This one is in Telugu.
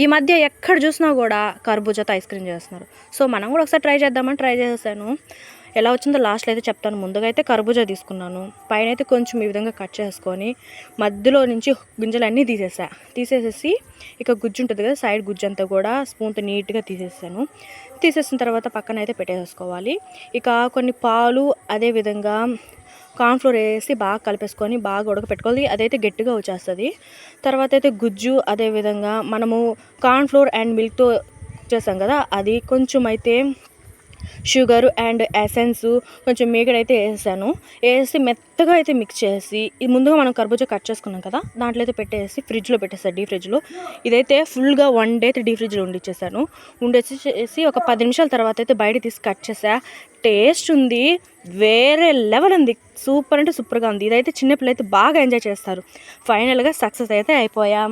ఈ మధ్య ఎక్కడ చూసినా కూడా కర్బూజాతో ఐస్ క్రీమ్ చేస్తున్నారు. సో మనం కూడా ఒకసారి ట్రై చేద్దామని ట్రై చేశాను. ఎలా వచ్చిందో లాస్ట్లో అయితే చెప్తాను. ముందుగా అయితే కర్బూజా తీసుకున్నాను. పైన అయితే కొంచెం ఈ విధంగా కట్ చేసుకొని మధ్యలో నుంచి గింజలన్నీ తీసేసేసి ఇక గుజ్జు ఉంటుంది కదా, సైడ్ గుజ్జు అంతా కూడా స్పూన్తో నీట్గా తీసేసిన తర్వాత పక్కన అయితే పెట్టేసుకోవాలి. ఇక కొన్ని పాలు అదేవిధంగా కార్న్ఫ్లోర్ వేసి బాగా కలిపేసుకొని బాగా ఉడకపెట్టుకోవాలి. అదైతే గట్టిగా వచ్చేస్తుంది. తర్వాత అయితే గుజ్జు అదేవిధంగా మనము కార్న్ఫ్లోర్ అండ్ మిల్క్తో చేసాం కదా, అది కొంచెం అయితే షుగరు అండ్ ఎసెన్స్ కొంచెం మీగడైతే వేసి మెత్తగా అయితే మిక్స్ చేసి ముందుగా మనం కర్బూజా కట్ చేసుకున్నాం కదా, దాంట్లో అయితే పెట్టేసి ఫ్రిడ్జ్లో పెట్టేస్తాను. డీ ఫ్రిడ్జ్లో ఇదైతే ఫుల్గా 1 day అయితే డీ ఫ్రిడ్జ్లో ఉండేసి ఒక 10 నిమిషాల తర్వాత అయితే బయట తీసి కట్ చేసా. టేస్ట్ ఉంది, వేరే లెవెల్ ఉంది, సూపర్ అంటే సూపర్గా ఉంది. ఇదైతే చిన్నపిల్లలు అయితే బాగా ఎంజాయ్ చేస్తారు. ఫైనల్గా సక్సెస్ అయితే అయిపోయాం.